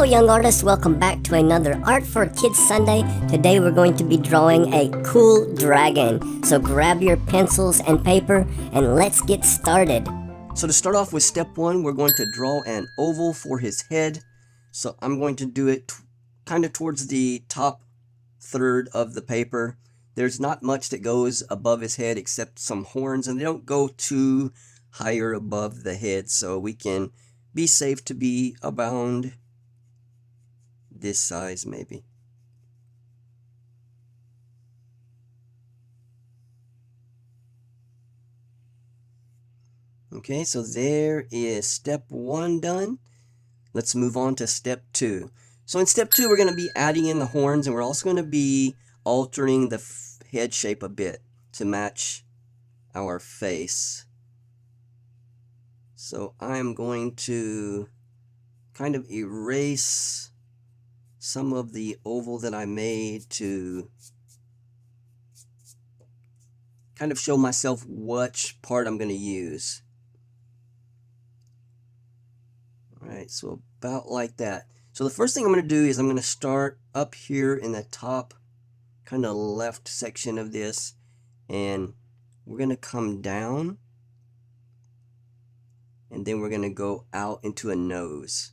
Hello young artists, welcome back to another Art for Kids Sunday. Today we're going to be drawing a cool dragon. So grab your pencils and paper and let's get started. So to start off with step one, we're going to draw an oval for his head. So I'm going to do it kind of towards the top third of the paper. There's not much that goes above his head except some horns, and they don't go too higher above the head, so we can be safe to be around this size maybe. Okay, so there is step one done. Let's move on to step two. So in step two, we're going to be adding in the horns, and we're also going to be altering the head shape a bit to match our face. So I'm going to kind of erase some of the oval that I made to kind of show myself which part I'm going to use. Alright, so about like that. So the first thing I'm going to do is I'm going to start up here in the top kind of left section of this, and we're going to come down, and then we're going to go out into a nose,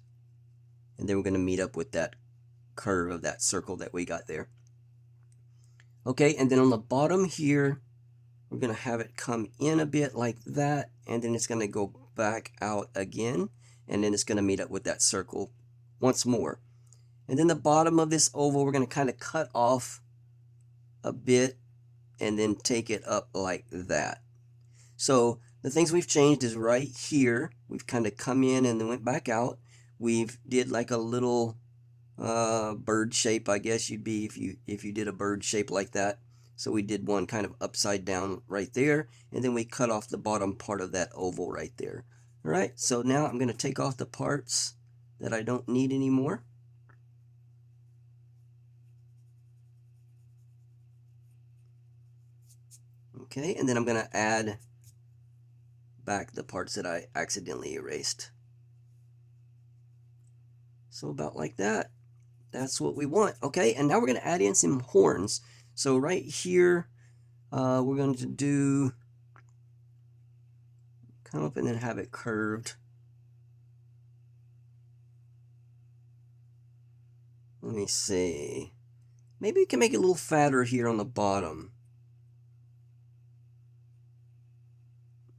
and then we're going to meet up with that curve of that circle that we got there. Okay, and then on the bottom here, we're going to have it come in a bit like that, and then it's going to go back out again, and then it's going to meet up with that circle once more. And then the bottom of this oval, we're going to kind of cut off a bit and then take it up like that. So the things we've changed is right here, we've kind of come in and then went back out. We've did like a little bird shape, I guess you'd be if you did a bird shape like that. So we did one kind of upside down right there, and then we cut off the bottom part of that oval right there. All right, so now I'm going to take off the parts that I don't need anymore. Okay, and then I'm going to add back the parts that I accidentally erased. So about like that. That's what we want. Okay, and now we're going to add in some horns. So right here, we're going to do, come up and then have it curved. Let me see. Maybe we can make it a little fatter here on the bottom.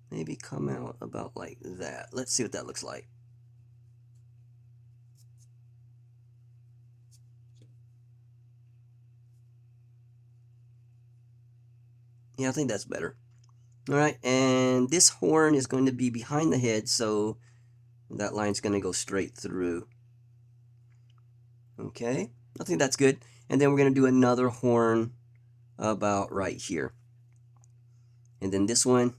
Maybe come out about like that. Let's see what that looks like. Yeah, I think that's better. All right, and this horn is going to be behind the head, so that line's going to go straight through. Okay, I think that's good. And then we're going to do another horn about right here. And then this one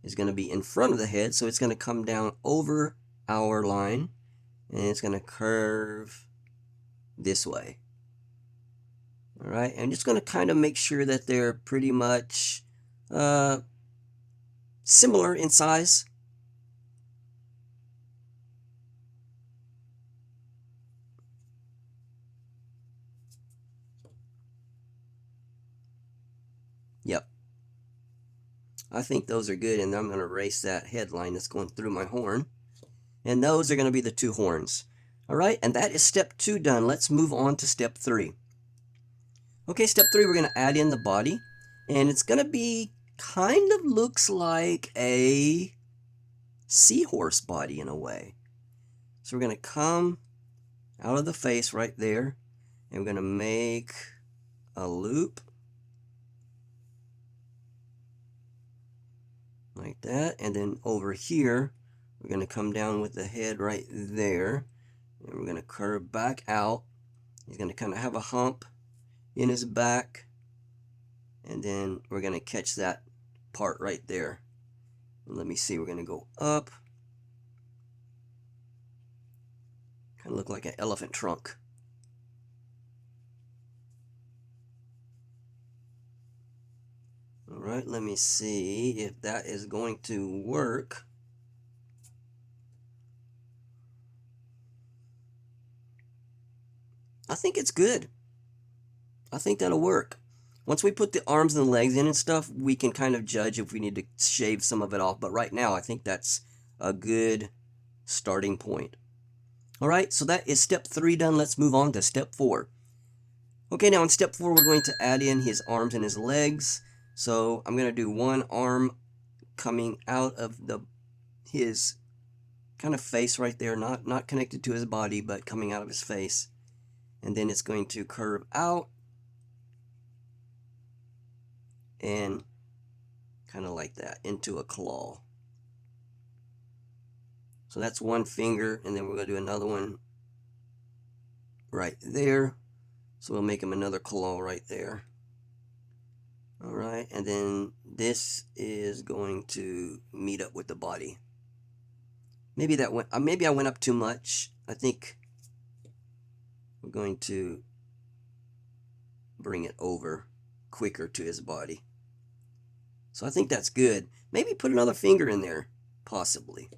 is going to be in front of the head, so it's going to come down over our line, and it's going to curve this way. All right, and just going to kind of make sure that they're pretty much similar in size. Yep. I think those are good, and I'm going to erase that headline that's going through my horn. And those are going to be the two horns. All right, and that is step two done. Let's move on to step three. Okay, step three, we're going to add in the body, and it's going to be kind of looks like a seahorse body in a way. So we're going to come out of the face right there, and we're going to make a loop like that, and then over here we're going to come down with the head right there, and we're going to curve back out. He's going to kind of have a hump in his back, and then we're going to catch that part right there. And let me see, we're going to go up, kind of look like an elephant trunk. All right, let me see if that is going to work. I think it's good. I think that'll work. Once we put the arms and the legs in and stuff, we can kind of judge if we need to shave some of it off. But right now, I think that's a good starting point. All right, so that is step 3 done. Let's move on to step 4. Okay, now in step 4, we're going to add in his arms and his legs. So I'm going to do one arm coming out of his kind of face right there, not connected to his body, but coming out of his face. And then it's going to curve out and kind of like that into a claw. So that's one finger, and then we're going to do another one right there. So we'll make him another claw right there. All right, and then this is going to meet up with the body. Maybe I went up too much. I think we're going to bring it over quicker to his body. So I think that's good. Maybe put another finger in there, possibly.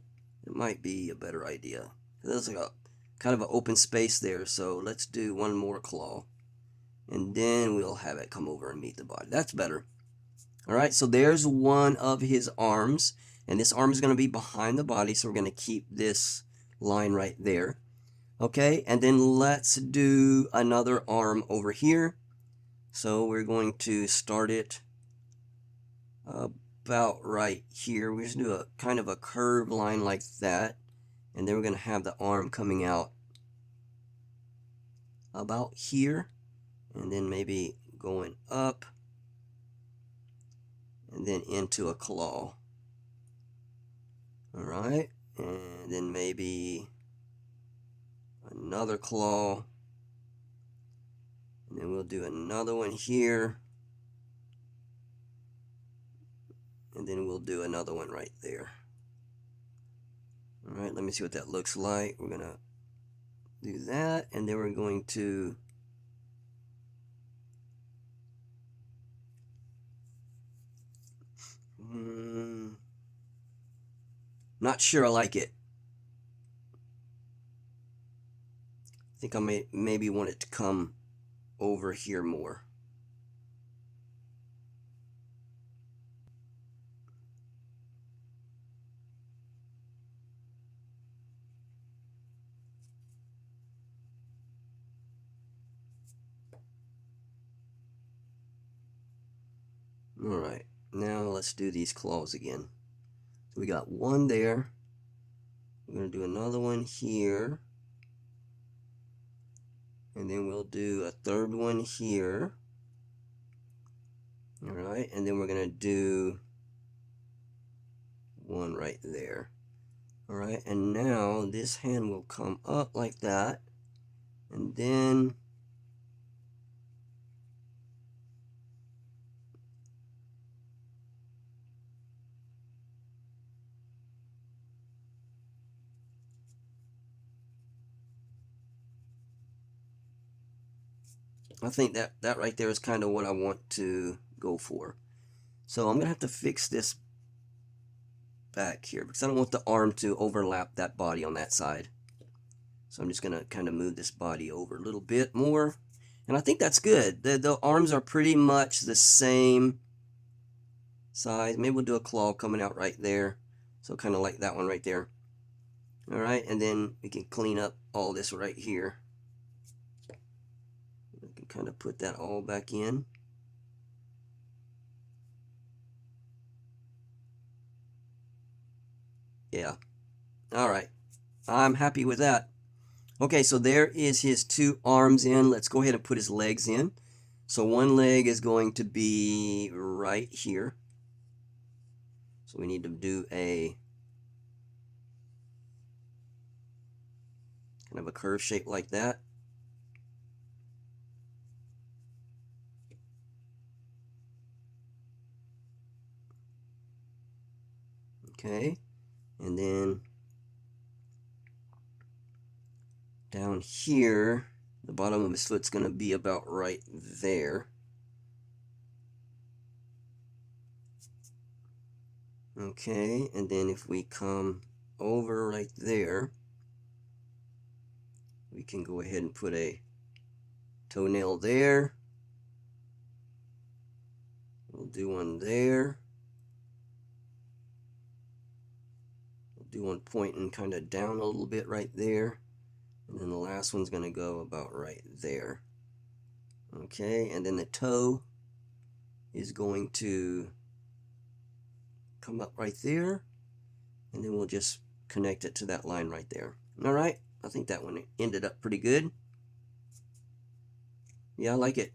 It might be a better idea. There's like a kind of an open space there, so let's do one more claw. And then we'll have it come over and meet the body. That's better. All right, so there's one of his arms, and this arm is going to be behind the body, so we're going to keep this line right there. Okay, and then let's do another arm over here. So we're going to start it about right here. We're just do a kind of a curved line like that, and then we're going to have the arm coming out about here, and then maybe going up and then into a claw. All right, and then maybe another claw, and then we'll do another one here, and then we'll do another one right there. All right, let me see what that looks like. We're gonna do that, and then we're going to not sure I like it. I think I maybe want it to come over here more. All right, now let's do these claws again. So we got one there. We're going to do another one here. And then we'll do a third one here. All right, and then we're going to do one right there. All right, and now this hand will come up like that. And then I think that right there is kind of what I want to go for. So I'm going to have to fix this back here because I don't want the arm to overlap that body on that side. So I'm just going to kind of move this body over a little bit more. And I think that's good. The arms are pretty much the same size. Maybe we'll do a claw coming out right there. So kind of like that one right there. All right, and then we can clean up all this right here. We can kind of put that all back in. Yeah. All right. I'm happy with that. Okay, so there is his two arms in. Let's go ahead and put his legs in. So one leg is going to be right here. So we need to do a kind of a curve shape like that. Okay, and then down here, the bottom of his foot's going to be about right there. Okay, and then if we come over right there, we can go ahead and put a toenail there. We'll do one there. We'll do one pointing kind of down a little bit right there. And then the last one's going to go about right there. Okay, and then the toe is going to come up right there. And then we'll just connect it to that line right there. All right, I think that one ended up pretty good. Yeah, I like it.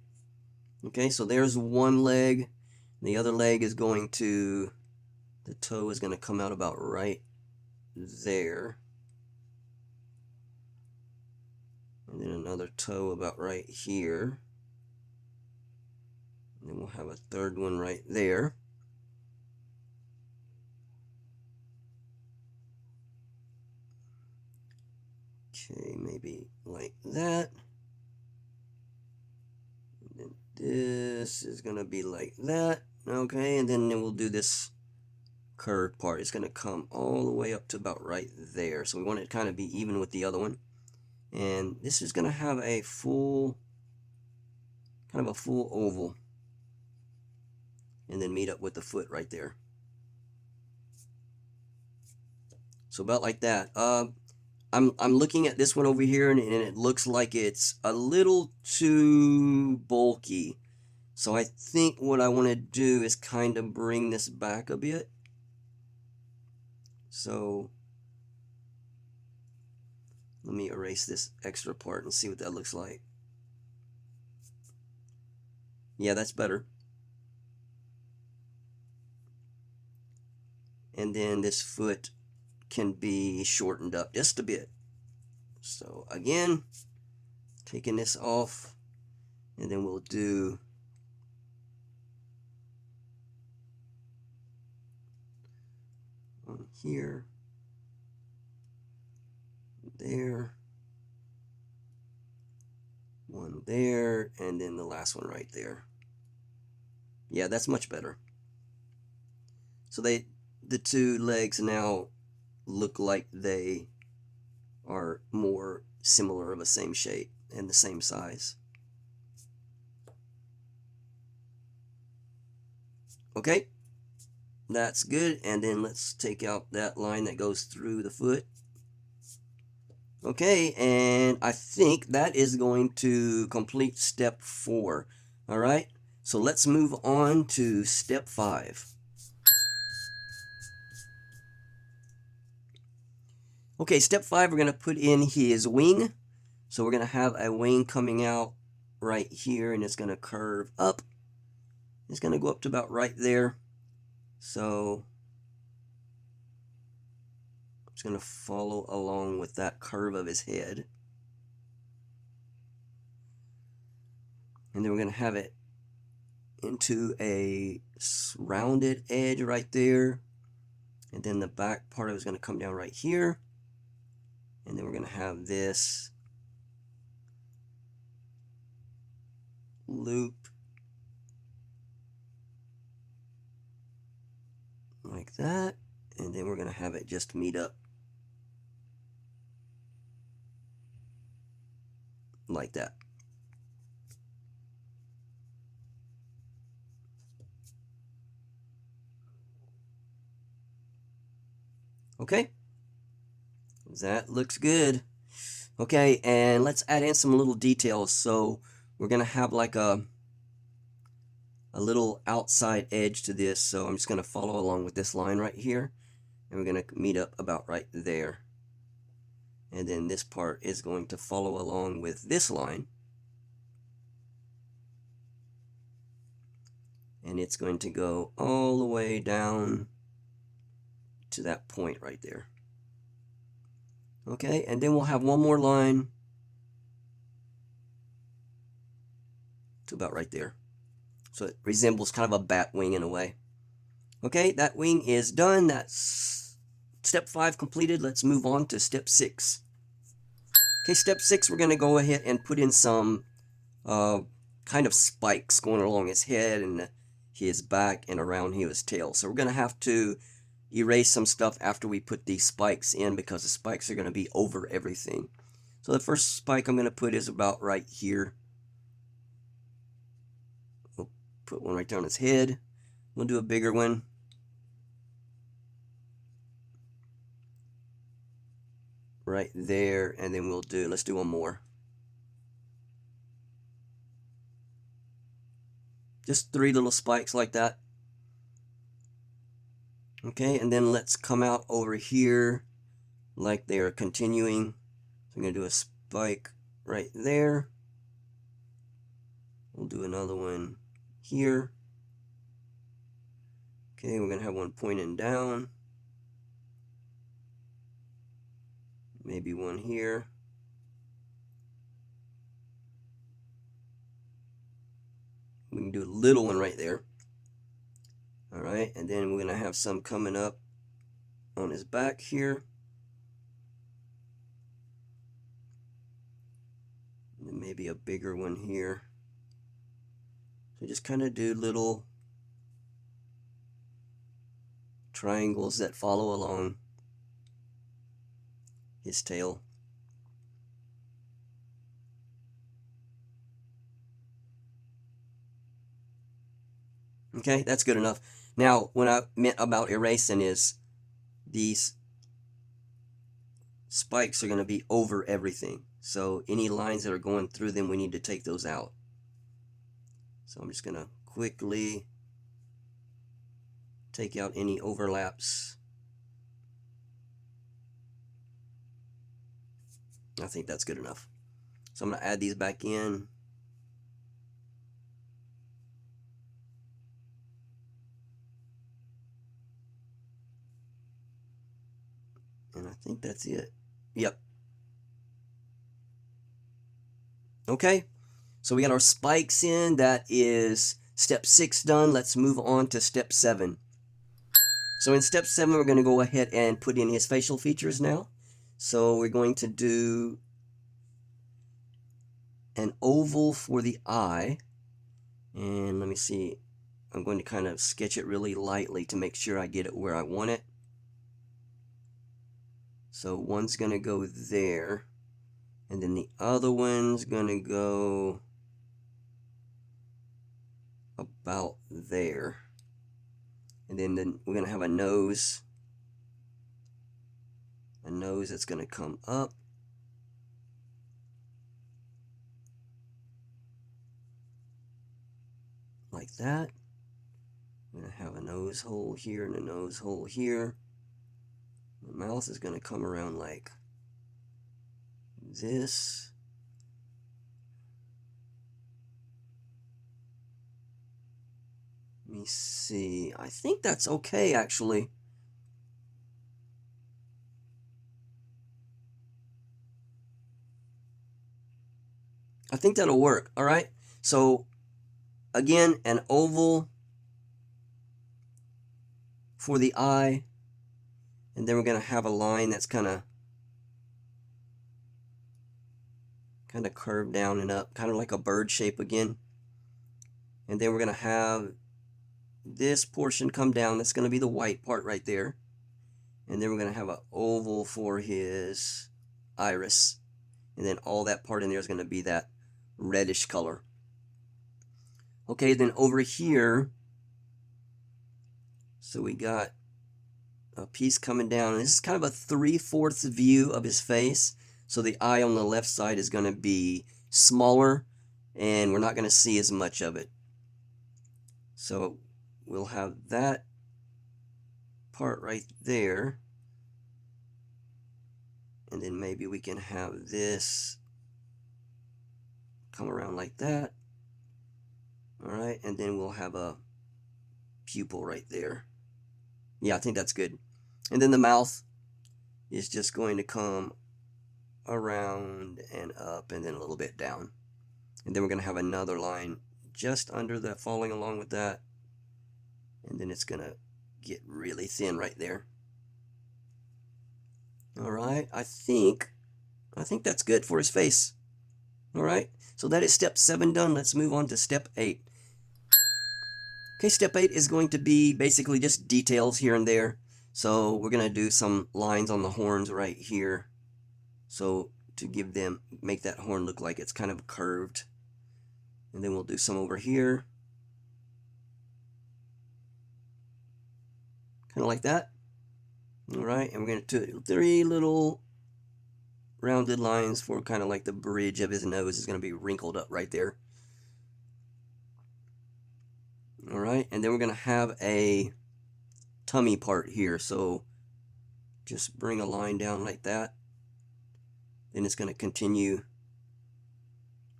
Okay, so there's one leg. The other leg is going to, the toe is going to come out about right there. And then another toe about right here. And then we'll have a third one right there. Okay, maybe like that. And then this is going to be like that. Okay, and then we'll do this curved part. It's going to come all the way up to about right there. So we want it to kind of be even with the other one. And this is going to have a full, kind of a full oval. And then meet up with the foot right there. So about like that. I'm looking at this one over here, and it looks like it's a little too bulky. So I think what I want to do is kind of bring this back a bit. So let me erase this extra part and see what that looks like. Yeah, that's better. And then this foot can be shortened up just a bit. So again, taking this off, and then we'll do one here, there, one there, and then the last one right there. Yeah, that's much better. So the two legs now look like they are more similar, of the same shape and the same size. Okay, that's good. And then let's take out that line that goes through the foot. Okay, and I think that is going to complete step 4. All right, so let's move on to step 5. Okay, step 5, we're going to put in his wing. So we're going to have a wing coming out right here, and it's going to curve up. It's going to go up to about right there. So it's going to follow along with that curve of his head. And then we're going to have it into a rounded edge right there. And then the back part of it is going to come down right here. And then we're going to have this loop like that. And then we're going to have it just meet up like that. Okay, that looks good. Okay, and let's add in some little details. So we're gonna have like a little outside edge to this. So I'm just gonna follow along with this line right here, and we're gonna meet up about right there. And then this part is going to follow along with this line. And it's going to go all the way down to that point right there. Okay, and then we'll have one more line to about right there. So it resembles kind of a bat wing in a way. Okay, that wing is done. That's step 5 completed. Let's move on to step 6. Okay, step 6, we're going to go ahead and put in some kind of spikes going along his head and his back and around his tail. So we're going to have to erase some stuff after we put these spikes in, because the spikes are going to be over everything. So the first spike I'm going to put is about right here. put one right there on his head. We'll do a bigger one. Right there, and then let's do one more. Just 3 little spikes like that. Okay, and then let's come out over here like they are continuing. So I'm going to do a spike right there. We'll do another one here. Okay, we're going to have one pointing down. Maybe one here. We can do a little one right there. All right, and then we're going to have some coming up on his back here. And then maybe a bigger one here. So just kind of do little triangles that follow along his tail. Okay, that's good enough. Now, what I meant about erasing is these spikes are going to be over everything. So any lines that are going through them, we need to take those out. So I'm just going to quickly take out any overlaps. I think that's good enough. So I'm going to add these back in. And I think that's it. Yep. Okay, so we got our spikes in. That is step 6 done. Let's move on to step 7. So in step 7, we're going to go ahead and put in his facial features now. So we're going to do an oval for the eye. And let me see. I'm going to kind of sketch it really lightly to make sure I get it where I want it. So one's going to go there. And then the other one's going to go about there. And then we're going to have a nose. A nose that's going to come up. Like that. I'm going to have a nose hole here and a nose hole here. The mouth is going to come around like this. Let me see. I think that's okay, actually. I think that'll work. All right. So again, an oval for the eye. And then we're going to have a line that's kind of curved down and up, kind of like a bird shape again. And then we're going to have this portion come down. That's going to be the white part right there. And then we're going to have an oval for his iris. And then all that part in there is going to be that reddish color. Okay, then over here, so we got a piece coming down. And this is kind of a 3/4 view of his face. So the eye on the left side is going to be smaller, and we're not going to see as much of it. So we'll have that part right there. And then maybe we can have this come around like that. All right, and then we'll have a pupil right there. Yeah, I think that's good. And then the mouth is just going to come around and up and then a little bit down. And then we're going to have another line just under that, falling along with that. And then it's going to get really thin right there. All right, I think that's good for his face. All right, so that is step 7 done. Let's move on to step 8. Okay, step 8 is going to be basically just details here and there. So we're going to do some lines on the horns right here. So to make that horn look like it's kind of curved. And then we'll do some over here. kind of like that. All right, and we're going to do 3 little rounded lines for kind of like the bridge of his nose is going to be wrinkled up right there. All right, and then we're going to have a tummy part here, so just bring a line down like that. Then it's going to continue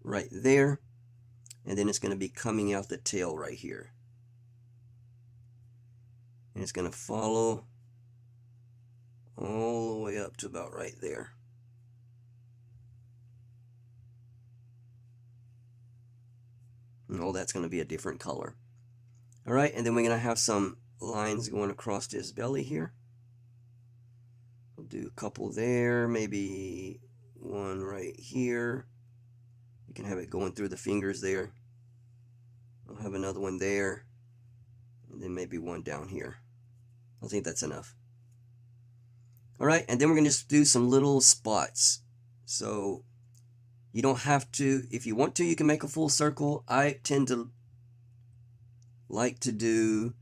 right there, and then it's going to be coming out the tail right here, and it's going to follow all the way up to about right there. And all that's going to be a different color. All right, and then we're going to have some lines going across his belly here. We'll do a couple there, maybe one right here. You can have it going through the fingers there. I'll have another one there, and then maybe one down here. I think that's enough. All right, and then we're going to just do some little spots. So you don't have to, if you want to, you can make a full circle. I tend to like to do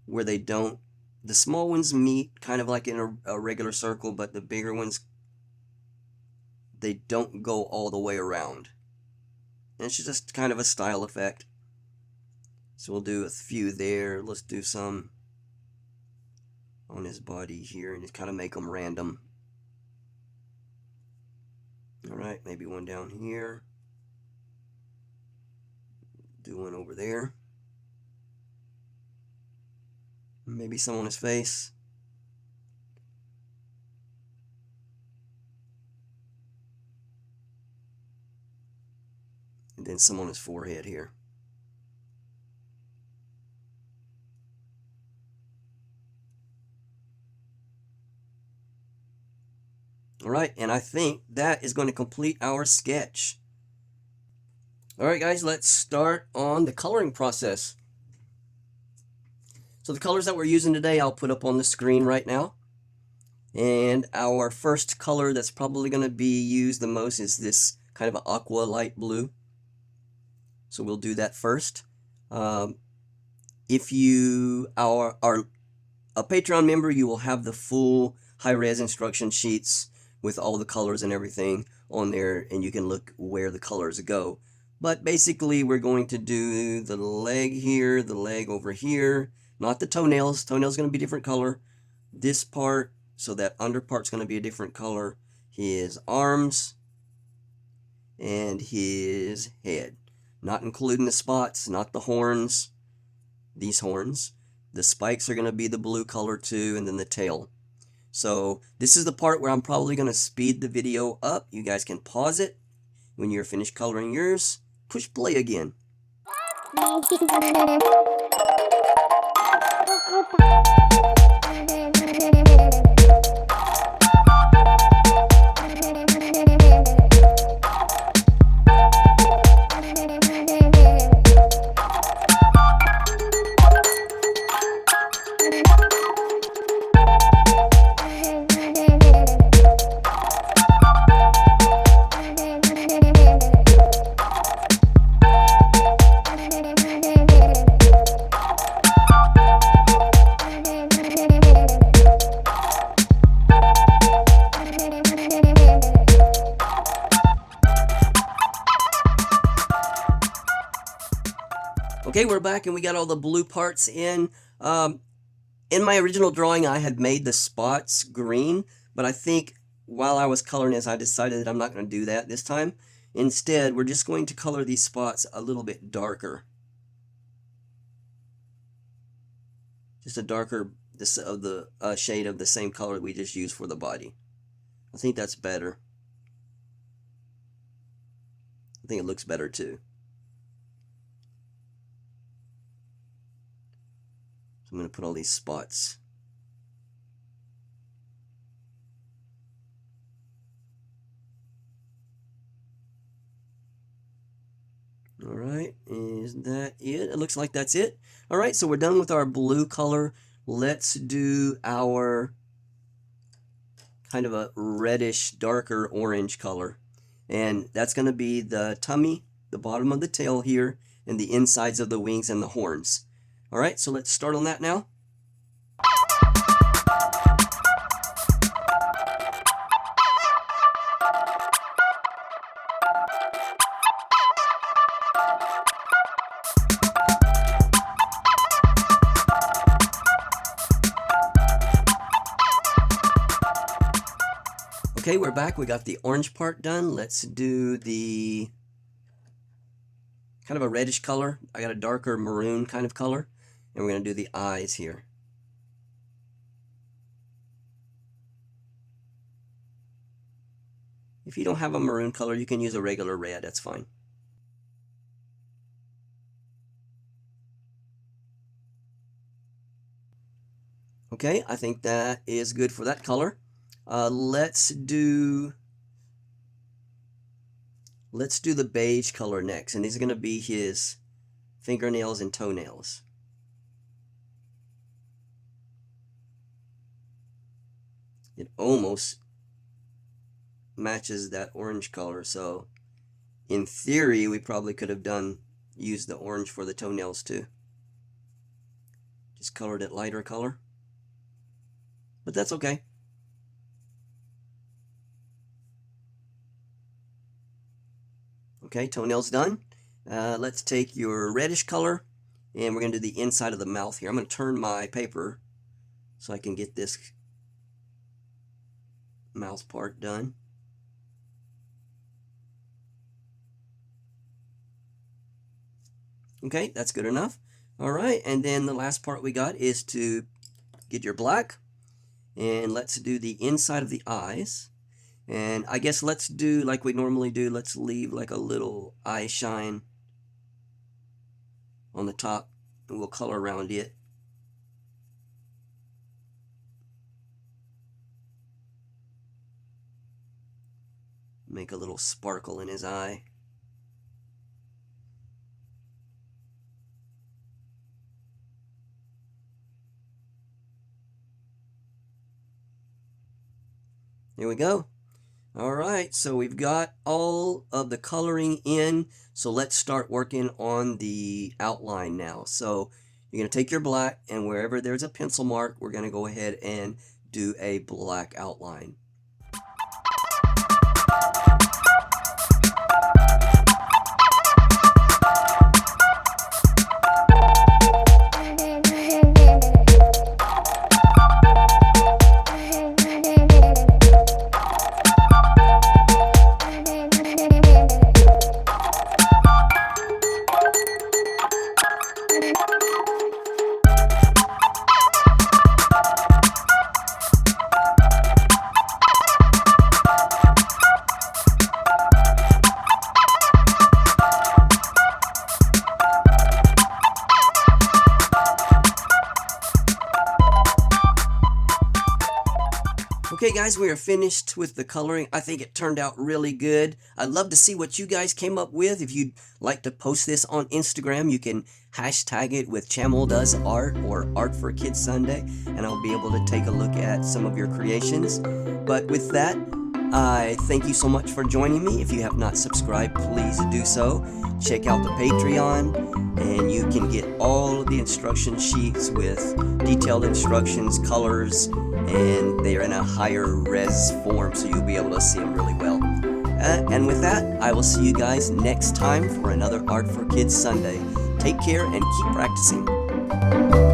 where they don't, the small ones meet kind of like in a regular circle, but the bigger ones, they don't go all the way around. And it's just kind of a style effect. So we'll do a few there. Let's do some on his body here and just kind of make them random. All right, maybe one down here. Do one over there. Maybe some on his face. And then some on his forehead here. All right, and I think that is going to complete our sketch. All right, guys, let's start on the coloring process. So the colors that we're using today, I'll put up on the screen right now. And our first color that's probably going to be used the most is this kind of an aqua light blue. So we'll do that first. If you are a Patreon member, you will have the full high-res instruction sheets with all the colors and everything on there, and you can look where the colors go. But basically, we're going to do the leg here, the leg over here, not the toenails. Toenails going to be different color. This part, so that under part's going to be a different color. His arms and his head. Not including the spots, not the horns. These horns. The spikes are going to be the blue color too, and then the tail. So this is the part where I'm probably going to speed the video up. You guys can pause it. When you're finished coloring yours, push play again. Okay, we're back and we got all the blue parts in. In my original drawing, I had made the spots green, but I think while I was coloring this, I decided that I'm not going to do that this time. Instead, we're just going to color these spots a little bit darker. Just a darker shade of the same color we just used for the body. I think that's better. I think it looks better too. I'm going to put all these spots. All right, is that it? It looks like that's it. All right, so we're done with our blue color. Let's do our kind of a reddish, darker orange color. And that's going to be the tummy, the bottom of the tail here, and the insides of the wings and the horns. All right, so let's start on that now. Okay, we're back. We got the orange part done. Let's do the kind of a reddish color. I got a darker maroon kind of color. And we're going to do the eyes here. If you don't have a maroon color, you can use a regular red. That's fine. Okay, I think that is good for that color. Let's do the beige color next, and these are going to be his fingernails and toenails. It almost matches that orange color, so in theory we probably could have used the orange for the toenails too. Just colored it lighter color, but that's okay. Okay, toenails done. Let's take your reddish color and we're going to do the inside of the mouth here. I'm going to turn my paper so I can get this mouth part done. Okay, that's good enough. All right, and then the last part we got is to get your black, and let's do the inside of the eyes. And I guess let's do like we normally do. Let's leave like a little eye shine on the top, and we'll color around it. Make a little sparkle in his eye. There we go. All right, so we've got all of the coloring in. So let's start working on the outline now. So you're going to take your black, and wherever there's a pencil mark, we're going to go ahead and do a black outline. Okay guys, we are finished with the coloring. I think it turned out really good. I'd love to see what you guys came up with. If you'd like to post this on Instagram, you can hashtag it with Chamel Does Art or Art for Kids Sunday, and I'll be able to take a look at some of your creations. But with that, I thank you so much for joining me. If you have not subscribed, please do so. Check out the Patreon, and you can get all of the instruction sheets with detailed instructions, colors, and they are in a higher res form, so you'll be able to see them really well. And with that, I will see you guys next time for another Art for Kids Sunday. Take care and keep practicing.